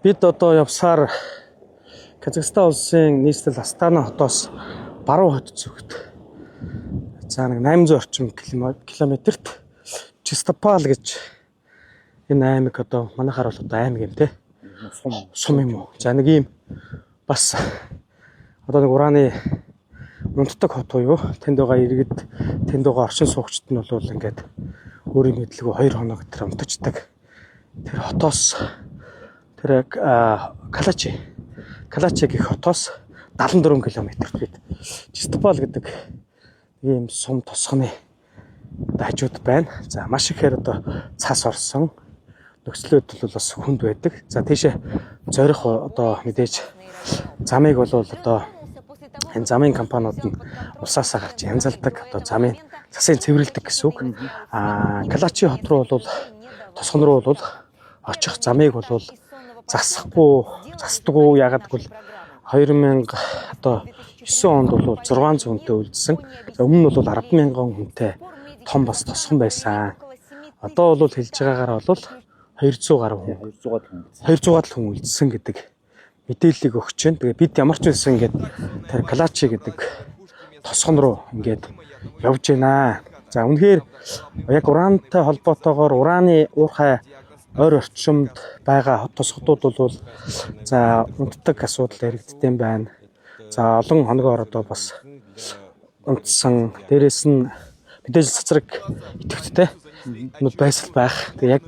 Бид одоо явсаар Казахстан улсын нийслэл Астана хотоос баруун хот зүгт за нэг 800 орчим километрт Чистопал гэж энэ аймаг одоо манайхаар бол одоо аймаг юм те. Сум юм уу. За нэг ийм бас одоо нэг ураны унтдаг хот буюу тэнд байгаа иргэд тэнд байгаа оршин суугчид нь бол ингээд өөрийн мэдлгүй 2 хоног тэр унтаждаг. Тэр хотоос тэр Калачи гэх хотоос 74 км бид Чистопал гэдэг ийм сум тосгоны хажууд байна. За маш ихээр одоо цас орсон нөхцлүүд бол бас хүнд байдаг. За тийшээ зорих одоо мэдээж замыг бол одоо энэ замын компаниуд нь усаасаа гарч янзалдаг одоо замын цасын цэвэрлдэг гэсэн үг. Калачи хот руу бол тосгон руу бол очих замыг бол засдаггүй ягаад гэвэл 2000 одоо 9 онд бол 600 хүнтэй үлдсэн. Өмнө нь бол 100000 хүнтэй том бас тосгон байсан. Одоо бол хэлж байгаагаар бол 200 гаруй хүн үлдсэн гэдэг мэдээллийг өгч байна. Тэгээ бид ямар ч байсан ингээд тэр Калачи гэдэг тосгон руу ингээд явж байна. За үнэхээр яг ураантай холбоотойгоор ураны уурхай ойр орчимд байгаа хот тосгодууд бол за унтдаг асуудал яригдсан байна. За олон хоногоор одоо бас унтсан. Дээрээс нь мэдээж цацраг идэвхтэй нүд байсал байх. Тэгээ яг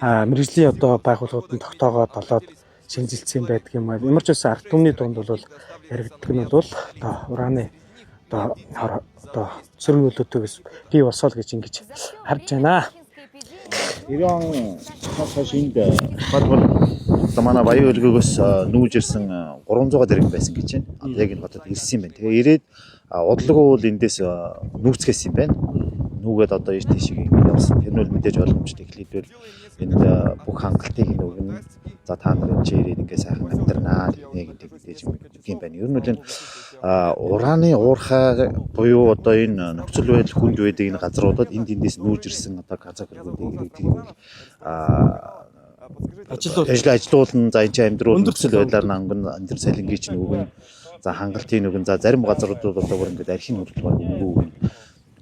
мэрэгжлийн одоо байгууллагууд нь тогтоогоод болоод шинжилсэн байдаг юм аа. Ямар ч байсан ард түмний дунд бол яригддаг нь бол одоо ураны одоо сөргөлөөтөөс бий болсоо гэж ингэж харж байна. Иран хасаш энд барбал манай баян хөлгөөс нүүж ирсэн 300 дэрэг байсан гэж байна. Одоо яг энэ хотод ирсэн юм байна. Тэгээ ирээд удалгүй бол эндээс нүүцгээс юм байна. Нүгээд одоо ийш тийшээ ингэ явсан. Тэр нь бол мэдээж ойлгомжтой. Эхлээд энд бүх хангалтыг нөгөн за та нар энэ ирээд ингэ сайхан амьдрнаа гэдэг мэдээж юм байна. Ер нь бол энэ ураны уурхай буюу одоо энэ нөхцөл байдал хүнд байдаг энэ газруудад эндээс нүүж ирсэн одоо Казак иргэдийн иргэдийн ажлуулна за энэ амьдрал нөхцөл байдлаар нанган энэ салингийн чинь өгөн за хангалтын өгөн за зарим газруудад одоо бүр ингэ архины хөдөлгөөн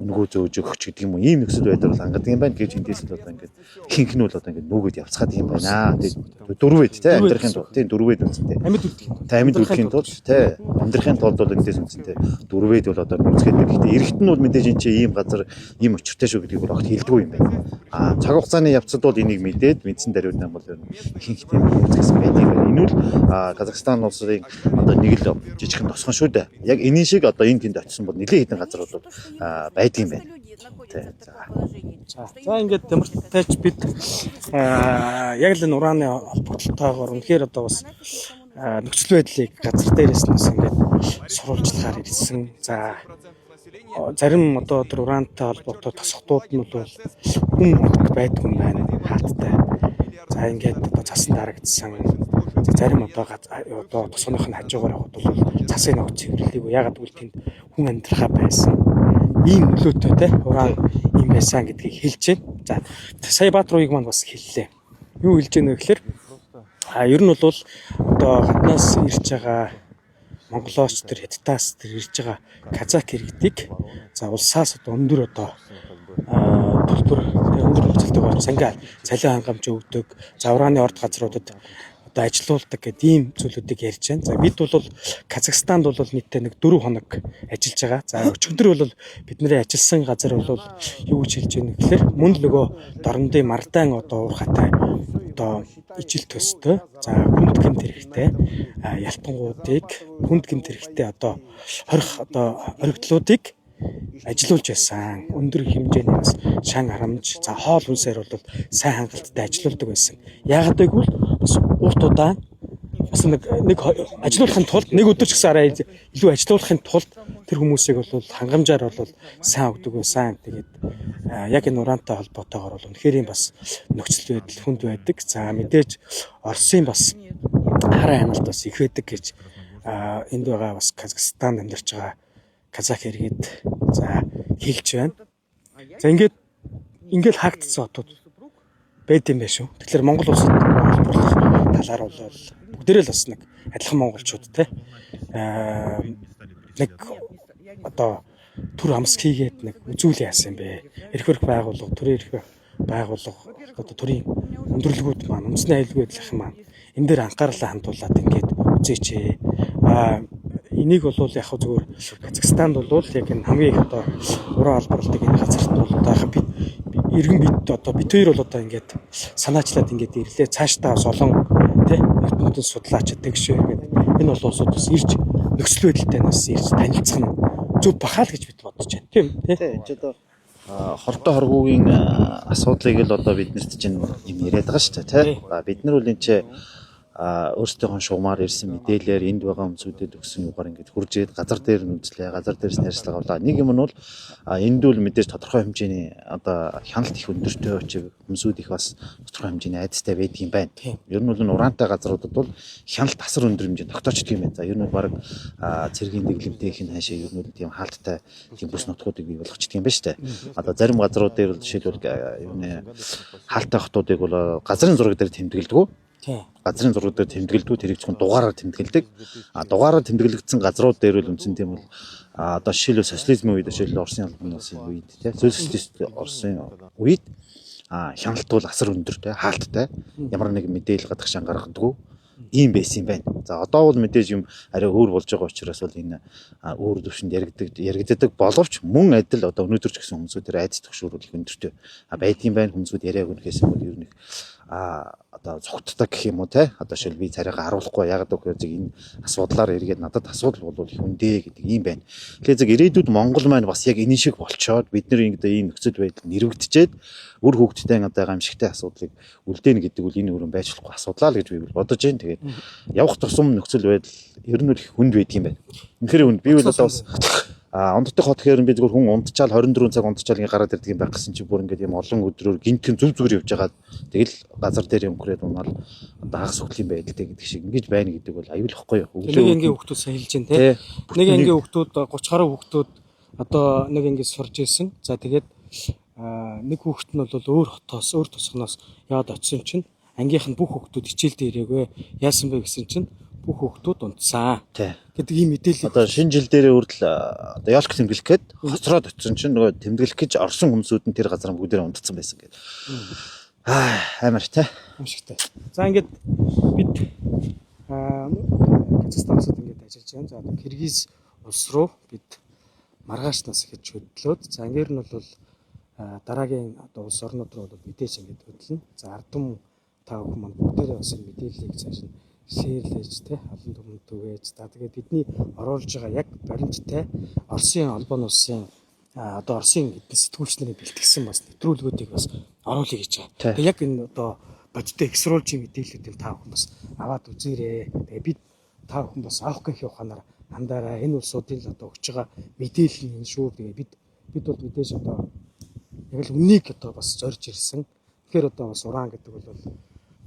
өнгөө зөөж өгч гэдэг юм уу ийм нөхцөл байдал бол хангадаг юм байна гэж эндээс л одоо ингээд ихэнх нь бол одоо ингээд нүгэд явцгаад юм байна. Тэгээд дөрвэд те амьдрахын тулд тийм дөрвэд үнцэнтэй. Амьд үлдэхийн тулд те амьдрахын тулд бол эндээс үнцэнтэй дөрвэд бол одоо нүцгээд байна. Гэхдээ эргэт нь бол мэдээж энэ чинь ийм газар ийм очиртай шүү гэдгийг бол огт хэлдэггүй юм байна. Цаг хугацааны явцад бол энийг мэдээд мэдсэн даруйд нам бол ихэнх тийм нүцгэсэн байдаг юм байна. Энэ бол Казахстан улсын одоо нэг л жижигхэн тосгон шүү дээ. Яг энийн шиг одоо энэ тэнд очисон бол нэлээд хэдэн газрууд бол байдаг юм байна. За ингээд Тэмэртайч бид яг л энэ ураны холбогдлолтойгоор үнэхээр одоо бас нөхцөл байдлыг газар дээрээс нь ингээд сурвалжлагаар ирсэн. За зарим одоо тэр ураантай холбоотой тосгодууд нь бол хүн огт байдаг юм байна. Хаалттай. За ингээд одоо цасан дарагдсан. Зарим одоо тосгоных нь хажуугаар явахд бол цасын нөхцөл цэвэрлэгийг ягаад гэвэл тэнд хүн амьдрахаа байсан. Ийм нөлөөтэй те уран юм байсан гэдгийг хэлж байна. За сая Баатар ууг маань бас хэллээ. Юу хэлж байна вэ гэхээр ер нь бол одоо гаднаас ирж байгаа монголооч тэр хятадаас тэр ирж байгаа казак иргэдийг за улсаас одоо өндөр одоо төлбөр өндөр нөхцөлтэйгээр сангаа цалин хангамж өгдөг. За ураны орд газруудад одоо ажилуулдаг гэдэг ийм зүйлүүдийг ярьж байна. За бид бол Казахстанд бол нийтдээ нэг 4 хоног ажиллаж байгаа. За өчигдөр бол бидний ажилласан газар бол юу гэж хэлж байна гэхээр мөн л нөгөө дорндын мардан одоо уурхайтай одоо ижил төстэй. За хүнд гэмт хэрэгтэй ялтангуудыг хүнд гэмт хэрэгтэй одоо хорих одоо оргидлуудыг ажиллуулж байсан. Өндөр хэмжээний бас шан харамж за хоол хүнсээр бол сайн хангалттай ажиллаулдаг байсан. Яагаад гэвэл бас урт удаан бас нэг ажиллуулахын тулд нэг өдөр ч гэсэн арай илүү ажиллуулахын тулд тэр хүмүүсийг бол хангамжаар бол сайн өгдөг байсан. Тэгээд яг энэ ураантай холбоотойгоор бол үнэхээр бас нөхцөл байдал хүнд байдаг. За мэдээж Оросын бас хараа хяналт бас их байдаг гэж энд байгаа бас Казахстанд амьдарч байгаа казак иргэд за хэлж байна. За ингээд хаагдсан хотууд байд юм байна шүү. Тэгэхээр Монгол улсад холбоорлох талаар бол бүгдээрээ л бас нэг адилхан монголчууд те нэг одоо төр амс хийгээд нэг үзүүл яасан бэ. Эрх барих байгууллага, төрийн эрх байгууллага одоо төрийн өндөрлгүүд маань үндэсний аюулгүй байдлын маань энэ дээр анхаарлаа хандуулад ингээд үзээч. Энийг бол яг зүгээр Казахстанд бол яг энэ хамгийн их одоо уран албарлалтыг энэ газарт бол одоо бид иргэн бид одоо бид хоёр бол одоо ингээд санаачлаад ингээд ирлээ. Цаашдаа бас олон тий нутгийн судлаач тэгш ингээд энэ бол улсууд бас ирж нөхцөл байдалтай нас ирж танилцах нь зөв бахаа л гэж бид бодож байна. Тийм тий. Энд ч одоо хортой хоргуугийн асуудлыг л одоо биднэрт чинь юм яриад байгаа шүү дээ тий. Бид нар бол энэ ч өөрсдийнхөө шугамар ирсэн мэдээлэлээр энд байгаа хүмүүсүүдэд өгсөн юугаар ингэж хурж ирээд газар дээр нь үзлээ, газар дээрс ярьцлага авлаа. Нэг юм нь бол энд бол мэдээж тодорхой хэмжээний одоо хяналт их өндөртэй очив хүмүүсүүд их бас тодорхой хэмжээний айдастай байдаг юм байна. Ер нь бол ураантай газруудад бол хяналт асар өндөр хэмжээнд тогтоочдөг юм байна. За ер нь баг цэргийн дэглэмтэйх нь хаашаа ер нь тийм хаалттай тийм бүс нутгуудыг бий болгочдөг юм байна шүү дээ. Одоо зарим газрууд дээр бол жишээлбэл юуны хаалттай хотуудыг бол газрын зураг дээр тэмдэглэдэг. Газрын зураг дээр тэмдэглэдэг, тэрийг зөвхөн дугаараар тэмдэглэдэг. Дугаараар тэмдэглэгдсэн газрууд дээр бол үндсэн тийм бол одоо жишээлбэл социализмын үед жишээлбэл Оросын албаны улсын үед тийм социалист Оросын үед хяналт бол асар өндөр тийм хаалттай. Ямар нэг мэдээлэл гадагшаа гаргадаг ийм байсан юм байна. За одоо бол мэдээж юм арай өөр болж байгаа учраас бол энэ өөр төвшөнд яригддаг боловч мөн адил одоо өнөөдөр ч гэсэн хүмүүсүүдээр айдас төгшөөрөл их өндөртэй байдаг юм байна. Хүмүүсүүд яриаг үнэхээс бол ер нь одоо цогтдаг гэх юм уу те одоо шил би царайгаа харуулахгүй яагаад гэвэл энэ асуудлаар эргээд надад асуудал бол их үндэ гэдэг юм байна. Тэгэхээр зөв ирээдүйд Монгол маань бас яг энэ шиг болчоод бид нар ингээд ийм нөхцөл байдал нэрвэгдчихэд үр хөвгттэй одоо гамшигтай асуудлыг үлдээнэ гэдэг үл энэ өрөө байж болохгүй асуудлаа л гэж би бодож байна. Тэгээд явах тусам нөхцөл байдал ер нь их хүнд байдаг юм байна. Үнэхээр хүнд би бол одоо бас ондтын хот гэхээр би зөвхөн хүн унтчаал 24 цаг унтчаал ингэ гараад ирдэг юм байх гэсэн чи бүр ингээд юм олон өдрөөр гинтхэн зүг зүгээр явж байгаа. Тэгэл газар дээр өмгөрөөд унаал одоо хагас хөклийн байдалтай гэдэг шиг ингэж байна гэдэг бол аюулхгүй юу. Нэг ангийн хүүхдүүд сайн хэлж байна те. Нэг ангийн хүүхдүүд 30 гаруй хүүхдүүд одоо нэг ангид сурж ирсэн. За тэгээд нэг хүүхэд нь бол өөр хотоос өөр тусгноос яваад очисон чинь ангийнх нь бүх хүүхдүүд хичээлдээ ирээгүй. Яасан бэ гэсэн чинь бүх хүүхдүүд унтсан гэдэг ийм мэдээлэл. Одоо шинэ жил дээр хүртэл одоо яалч тэмдэглэх гээд хоцроод очсон чинь нөгөө тэмдэглэх гэж орсон хүмүүсүүд нь тэр газар бүгдээрээ унтцсан байсан гэдэг. Амар тий. Амшигтай. За ингээд бид Казахстан улсад ингээд ажиллаж байгаа. За одоо Киргиз улс руу бид маргаашнаас эхэлж хөдлөөд за ингээд нь бол дараагийн одоо улс орнууд руу мэдээж ингээд хөдлөнө. За ардам та бүхэн маань бүгдээрээ бас мэдээллийг цааш нь шеэрлэж те олон түмэнд түгээж за тэгээд бидний оруулж байгаа яг баримттай Оросын албан улсын одоо Оросын эдийн сэтгүүлч нарын бэлтгэсэн бас нэвтрүүлгүүдийг бас оруулъя гэж байгаа. Тэгээд яг энэ одоо бодиттой эксролжийн мэдээллүүдийг та бүхэн бас аваад үзээрэй. Тэгээд бид та бүхэн бас авах гэх ухаанаар хандаараа энэ улсуудын л одоо өгч байгаа мэдээлэл нь шүү. Тэгээд бид бол мэдээж одоо яг л үнийг одоо бас зорж ирсэн. Тэгэхээр одоо бас уран гэдэг бол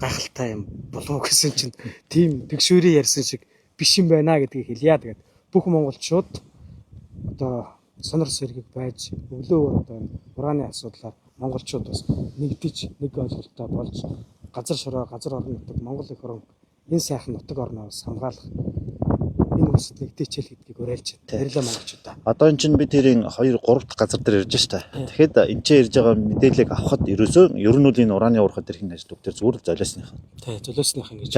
гайхалтай юм болов гэсэн чинь тийм тэгшүүрийн ярьсан шиг биш юм байна гэдгийг хэлье. Тэгээд бүх монголчууд одоо сонор сэргийг байж өглөө одоо урааны асуудлаар монголчууд бас нэгдэж нэг ойлголттой болж газар шороо газар орон нутаг Монгол их орон энэ сайхан нутаг орноо бас хамгаалах энэ улсад нэгдэжэл гэдгийг уриалж байна. Баярлалаа монголчуудаа. Одоо эн чинь би тэрийн 2 3 дахь газар дээр ирж штэ. Тэгэхэд энэ ч ирж байгаа мэдээллийг авахд ерөөсөө ер нь үл энэ урааны уурхад ирэх ажил бүгд зүгээр золиосных. Тий, золиосных ингэж.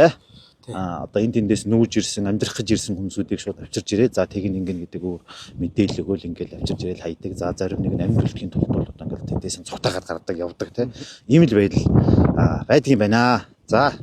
Одоо энэ тэндээс нүүж ирсэн, амьдрах гэж ирсэн хүмүүсүүдийг шууд авчирж ирээ. За тэг ингэн гэдэг өөр мэдээлэл өгөөл ингээл авчирж ирээл хайдаг. За зарим нэг нь амьдралын тулд бол одоо ингээл тэндээс цогтаагаад гардаг явдаг тийм. Ийм л байдал байдаг юм байна. За